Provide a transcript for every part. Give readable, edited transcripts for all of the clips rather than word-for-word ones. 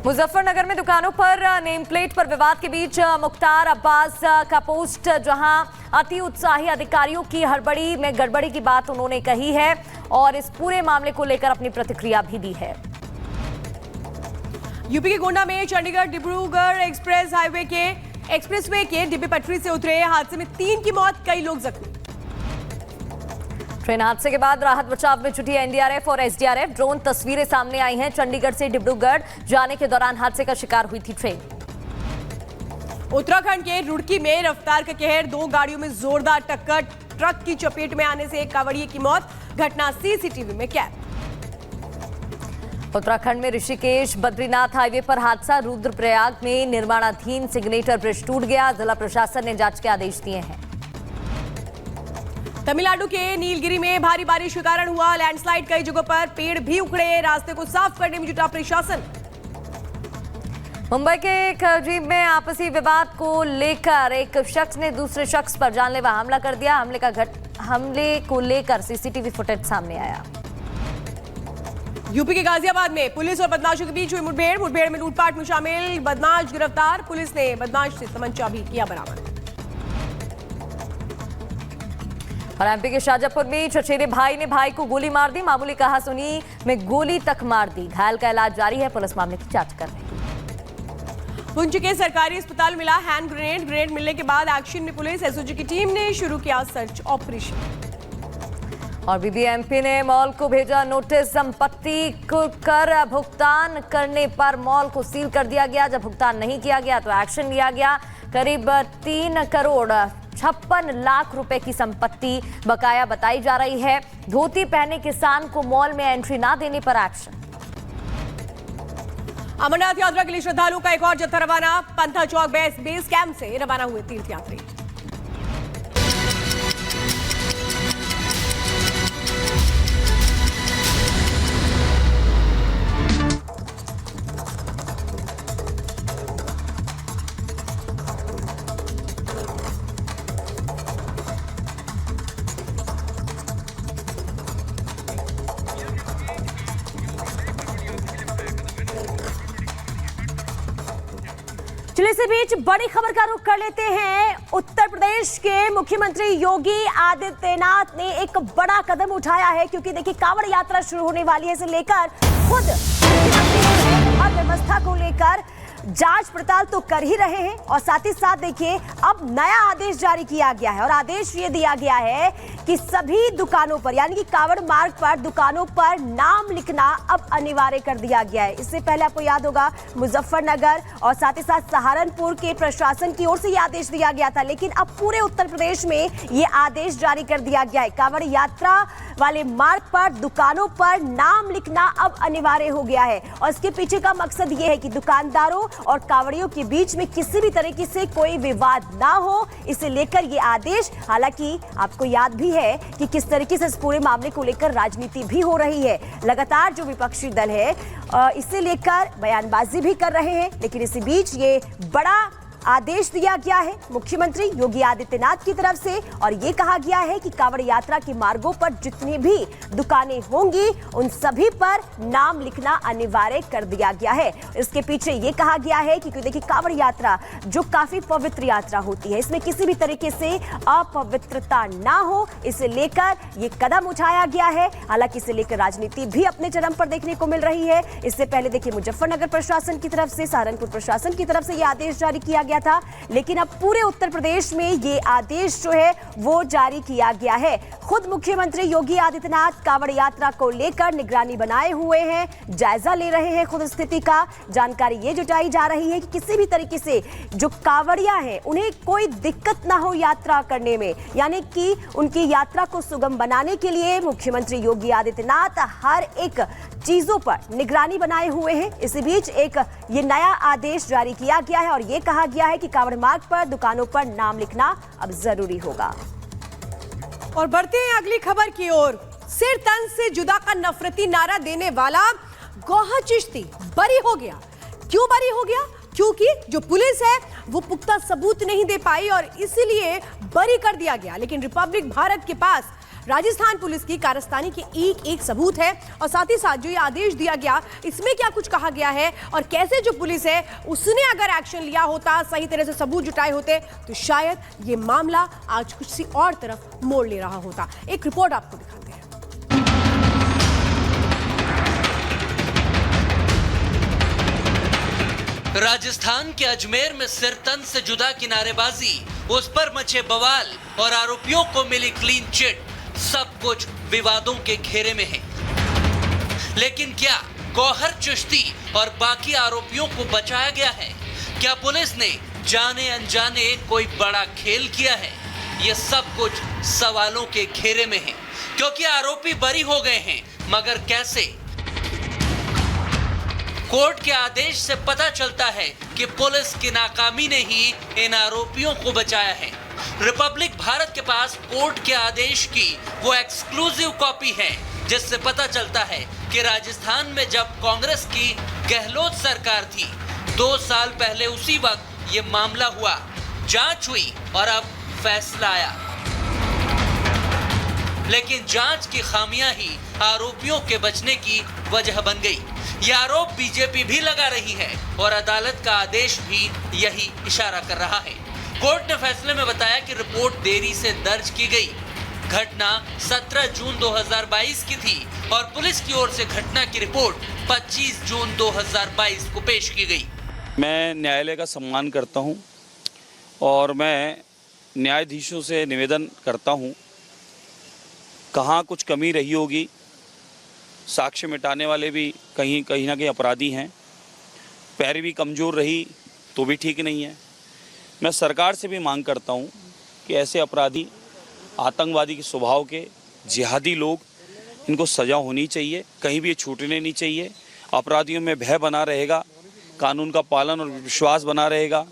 मुजफ्फरनगर में दुकानों पर नेम प्लेट पर विवाद के बीच मुख्तार अब्बास का पोस्ट, जहां अति उत्साही अधिकारियों की हड़बड़ी में गड़बड़ी की बात उन्होंने कही है और इस पूरे मामले को लेकर अपनी प्रतिक्रिया भी दी है। यूपी के गोंडा में चंडीगढ़ डिब्रूगढ़ एक्सप्रेसवे के डिब्बे पटरी से उतरे हादसे में 3 की मौत, कई लोग जख्मी। ट्रेन हादसे के बाद राहत बचाव में जुटी एनडीआरएफ और एसडीआरएफ। ड्रोन तस्वीरें सामने आई हैं। चंडीगढ़ से डिब्रूगढ़ जाने के दौरान हादसे का शिकार हुई थी ट्रेन। उत्तराखंड के रुड़की में रफ्तार का कहर, 2 गाड़ियों में जोरदार टक्कर, ट्रक की चपेट में आने से एक कांवड़िए की मौत, घटना सीसीटीवी में कैद। उत्तराखंड में ऋषिकेश बद्रीनाथ हाईवे पर हादसा, रुद्रप्रयाग में निर्माणाधीन सिग्नेचर ब्रिज टूट गया। जिला प्रशासन ने जांच के आदेश दिए हैं। तमिलनाडु के नीलगिरी में भारी बारिश के कारण हुआ लैंडस्लाइड, कई जगहों पर पेड़ भी उखड़े, रास्ते को साफ करने में जुटा प्रशासन। मुंबई के एक जीप में आपसी विवाद को लेकर एक शख्स ने दूसरे शख्स पर जानलेवा हमला कर दिया। हमले को लेकर सीसीटीवी फुटेज सामने आया। यूपी के गाजियाबाद में पुलिस और बदमाशों के बीच हुई मुठभेड़ में लूटपाट में शामिल बदमाश गिरफ्तार, पुलिस ने बदमाश से तमंचा भी किया बरामद। और एमपी के शाजापुर में चचेरे भाई ने भाई को गोली मार दी। मामूली कहासुनी में गोली तक मार दी। घायल का इलाज जारी है, पुलिस मामले की जांच कर रही है। पुंछ के सरकारी अस्पताल मिला हैंड ग्रेनेड मिलने के बाद एक्शन में पुलिस, एसओजी की टीम ने शुरू किया सर्च ऑपरेशन। और बीबीएमपी ने मॉल को भेजा नोटिस, संपत्ति को कर भुगतान करने पर मॉल को सील कर दिया गया। जब भुगतान नहीं किया गया तो एक्शन लिया गया। करीब 3 करोड़ 56 लाख रुपए की संपत्ति बकाया बताई जा रही है। धोती पहने किसान को मॉल में एंट्री ना देने पर एक्शन। अमरनाथ यात्रा के लिए श्रद्धालुओं का एक और जत्था रवाना, पंथा चौक बेस कैंप से रवाना हुए तीर्थयात्री। चलिए इसी बीच बड़ी खबर का रुख कर लेते हैं। उत्तर प्रदेश के मुख्यमंत्री योगी आदित्यनाथ ने एक बड़ा कदम उठाया है, क्योंकि देखिए कांवड़ यात्रा शुरू होने वाली है। इसे लेकर खुद हर व्यवस्था को लेकर जांच पड़ताल तो कर ही रहे हैं और साथ ही साथ देखिए अब नया आदेश जारी किया गया है और आदेश ये दिया गया है कि सभी दुकानों पर, यानी कि कांवड़ मार्ग पर दुकानों पर नाम लिखना अब अनिवार्य कर दिया गया है। इससे पहले आपको याद होगा मुजफ्फरनगर और साथ ही साथ सहारनपुर के प्रशासन की ओर से ये आदेश दिया गया था, लेकिन अब पूरे उत्तर प्रदेश में ये आदेश जारी कर दिया गया है। कांवड़ यात्रा वाले मार्ग पर दुकानों पर नाम लिखना अब अनिवार्य हो गया है और इसके पीछे का मकसद ये है कि दुकानदारों और कांवड़ियों के बीच में किसी भी तरीके से कोई विवाद ना हो, इसे लेकर ये आदेश। हालांकि आपको याद भी है कि किस तरीके से इस पूरे मामले को लेकर राजनीति भी हो रही है। लगातार जो विपक्षी दल है इसे लेकर बयानबाजी भी कर रहे हैं, लेकिन इसी बीच ये बड़ा आदेश दिया गया है मुख्यमंत्री योगी आदित्यनाथ की तरफ से और ये कहा गया है कि कांवड़ यात्रा के मार्गों पर जितनी भी दुकानें होंगी उन सभी पर नाम लिखना अनिवार्य कर दिया गया है। इसके पीछे ये कहा गया है कि देखिए कांवड़ यात्रा जो काफी पवित्र यात्रा होती है, इसमें किसी भी तरीके से अपवित्रता ना हो, इसे लेकर ये कदम उठाया गया है। हालांकि इसे लेकर राजनीति भी अपने चरम पर देखने को मिल रही है। इससे पहले देखिए मुजफ्फरनगर प्रशासन की तरफ से, सहारनपुर प्रशासन की तरफ से यह आदेश जारी किया गया था, लेकिन अब पूरे उत्तर प्रदेश में ये आदेश जो है वो जारी किया गया है। खुद मुख्यमंत्री योगी आदित्यनाथ कांवड़ यात्रा को लेकर निगरानी बनाए हुए हैं, जायजा ले रहे हैं खुद स्थिति का। जानकारी ये जुटाई जा रही है कि किसी भी तरीके से जो कांवड़िया हैं उन्हें कोई दिक्कत ना हो यात्रा करने में, यानी कि उनकी यात्रा को सुगम बनाने के लिए मुख्यमंत्री योगी आदित्यनाथ हर एक चीजों पर निगरानी बनाए हुए हैं। इसी बीच एक ये नया आदेश जारी किया गया है और ये कहा गया है कि कांवड़ मार्ग पर दुकानों पर नाम लिखना अब जरूरी होगा। और बढ़ते हैं अगली खबर की ओर। सिर तन से जुदा का नफरती नारा देने वाला गौहर चिश्ती बरी हो गया। क्यों बरी हो गया? क्योंकि जो पुलिस है वो पुख्ता सबूत नहीं दे पाई और इसलिए बरी कर दिया गया। लेकिन रिपब्लिक भारत के पास राजस्थान पुलिस की कारस्तानी के एक एक सबूत है और साथ ही साथ जो ये आदेश दिया गया इसमें क्या कुछ कहा गया है और कैसे जो पुलिस है उसने अगर एक्शन लिया होता, सही तरह से सबूत जुटाए होते, तो शायद ये मामला आज किसी और तरफ मोड़ ले रहा होता। एक रिपोर्ट आपको दिखाते हैं। राजस्थान के अजमेर में सिर तन से जुदा किनारेबाजी, उस पर मचे बवाल और आरोपियों को मिली क्लीन चिट, सब कुछ विवादों के घेरे में है। लेकिन क्या गौहर चिश्ती और बाकी आरोपियों को बचाया गया है? क्या पुलिस ने जाने अनजाने कोई बड़ा खेल किया है? ये सब कुछ सवालों के घेरे में है, क्योंकि आरोपी बरी हो गए हैं, मगर कैसे? कोर्ट के आदेश से पता चलता है कि पुलिस की नाकामी ने ही इन आरोपियों को बचाया है। रिपब्लिक भारत के पास कोर्ट के आदेश की वो एक्सक्लूसिव कॉपी है, जिससे पता चलता है कि राजस्थान में जब कांग्रेस की गहलोत सरकार थी, 2 साल पहले उसी वक्त ये मामला हुआ, जांच हुई और अब फैसला आया। लेकिन जांच की खामियां ही आरोपियों के बचने की वजह बन गई। यह आरोप बीजेपी भी लगा रही है और अदालत का आदेश भी यही इशारा कर रहा है। कोर्ट ने फैसले में बताया कि रिपोर्ट देरी से दर्ज की गई। घटना 17 जून 2022 की थी और पुलिस की ओर से घटना की रिपोर्ट 25 जून 2022 को पेश की गई। मैं न्यायालय का सम्मान करता हूं और मैं न्यायाधीशों से निवेदन करता हूं, कहाँ कुछ कमी रही होगी, साक्ष्य मिटाने वाले भी कहीं ना कहीं अपराधी हैं, पैरवी कमज़ोर रही तो भी ठीक नहीं है। मैं सरकार से भी मांग करता हूं कि ऐसे अपराधी, आतंकवादी के स्वभाव के जिहादी लोग, इनको सज़ा होनी चाहिए, कहीं भी ये छूटने नहीं चाहिए। अपराधियों में भय बना रहेगा, कानून का पालन और विश्वास बना रहेगा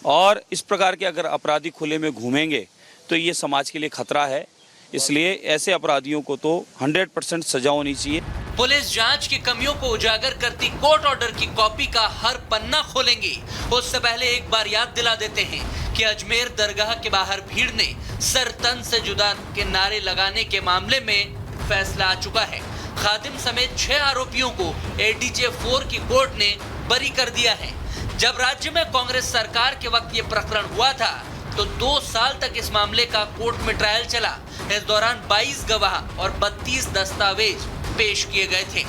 और इस प्रकार के अगर अपराधी खुले में घूमेंगे तो ये समाज के लिए खतरा है। इसलिए ऐसे अपराधियों को तो 100% सजा होनी चाहिए। पुलिस जांच की कमियों को उजागर करती कोर्ट ऑर्डर की कॉपी का हर पन्ना खोलेंगे। उससे पहले एक बार याद दिला देते हैं कि अजमेर दरगाह के बाहर भीड़ ने सर तन से जुदा के नारे लगाने के मामले में फैसला आ चुका है। खादिम समेत 6 आरोपियों को एडीजे 4 की कोर्ट ने बरी कर दिया है। जब राज्य में कांग्रेस सरकार के वक्त ये प्रकरण हुआ था तो 2 साल तक इस मामले का कोर्ट में ट्रायल चला। इस दौरान 22 गवाह और 32 दस्तावेज पेश किए गए थे,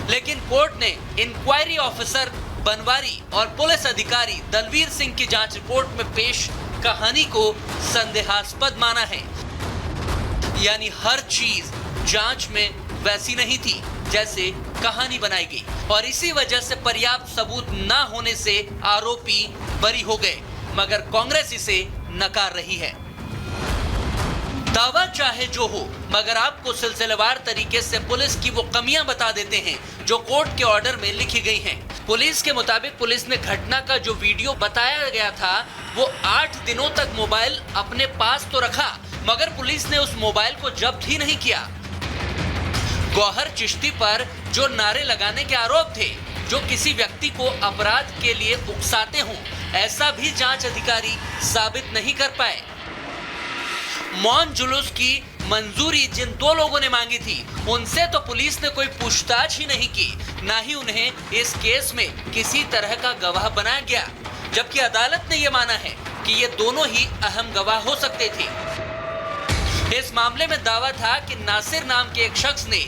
लेकिन कोर्ट ने इंक्वायरी ऑफिसर बनवारी और पुलिस अधिकारी दलवीर सिंह की जांच रिपोर्ट में पेश कहानी को संदेहास्पद माना है। यानी हर चीज जांच में वैसी नहीं थी जैसे कहानी बनाई गई और इसी वजह से पर्याप्त सबूत न होने से आरोपी बरी हो गए, मगर कांग्रेस इसे नकार रही है। दावा चाहे जो हो, मगर आपको सिलसिलेवार तरीके से पुलिस की वो कमियां बता देते हैं जो कोर्ट के ऑर्डर में लिखी गई हैं। पुलिस के मुताबिक पुलिस ने घटना का जो वीडियो बताया गया था वो 8 दिनों तक मोबाइल अपने पास तो रखा, मगर पुलिस ने उस मोबाइल को जब्त ही नहीं किया। गौहर चिश्ती पर जो नारे लगाने के आरोप थे, जो किसी व्यक्ति को अपराध के लिए उकसाते हों, ऐसा भी जांच अधिकारी साबित नहीं कर पाए। मौन जुलूस की मंजूरी जिन 2 लोगों ने मांगी थी, उनसे तो पुलिस ने कोई पूछताछ ही नहीं की, ना ही उन्हें इस केस में किसी तरह का गवाह बनाया गया, जबकि अदालत ने यह माना है कि ये दोनों ही अहम गवाह हो सकते थे। इस मामले में दावा था कि नासिर नाम के एक शख्स ने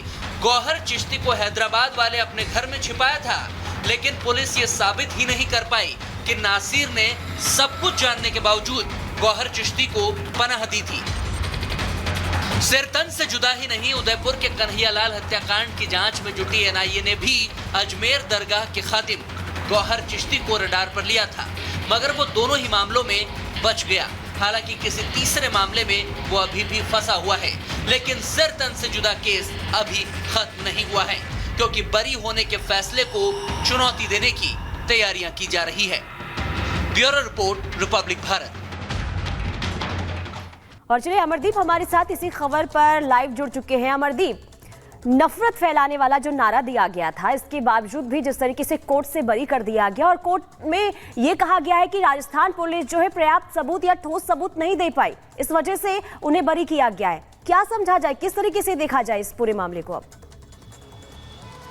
गौहर चिश्ती को हैदराबाद वाले अपने घर में छिपाया था, लेकिन पुलिस ये साबित ही नहीं कर पाई कि नासिर ने सब कुछ जानने के बावजूद गौहर चिश्ती को पनाह दी थी। सिर तन से जुदा ही नहीं, उदयपुर के कन्हैयालाल हत्याकांड की जांच में जुटी एनआईए ने भी अजमेर दरगाह के खादिम गौहर चिश्ती को रडार पर लिया था, मगर वो दोनों ही मामलों में बच गया। हालांकि किसी तीसरे मामले में वो अभी भी फंसा हुआ है, लेकिन सिर तन से जुदा केस अभी खत्म नहीं हुआ है, क्योंकि बरी होने के फैसले को चुनौती देने की तैयारियां की जा रही है। Bureau report, Republic Bharat. और चलिए अमरदीप हमारे साथ इसी खबर पर लाइव जुड़ चुके हैं। अमरदीप, नफरत फैलाने वाला जो नारा दिया गया था, इसके बावजूद भी जिस तरीके से कोर्ट से बरी कर दिया गया और कोर्ट में यह कहा गया है कि राजस्थान पुलिस जो है पर्याप्त सबूत या ठोस सबूत नहीं दे पाई, इस वजह से उन्हें बरी किया गया है। क्या समझा जाए, किस तरीके से देखा जाए इस पूरे मामले को अब?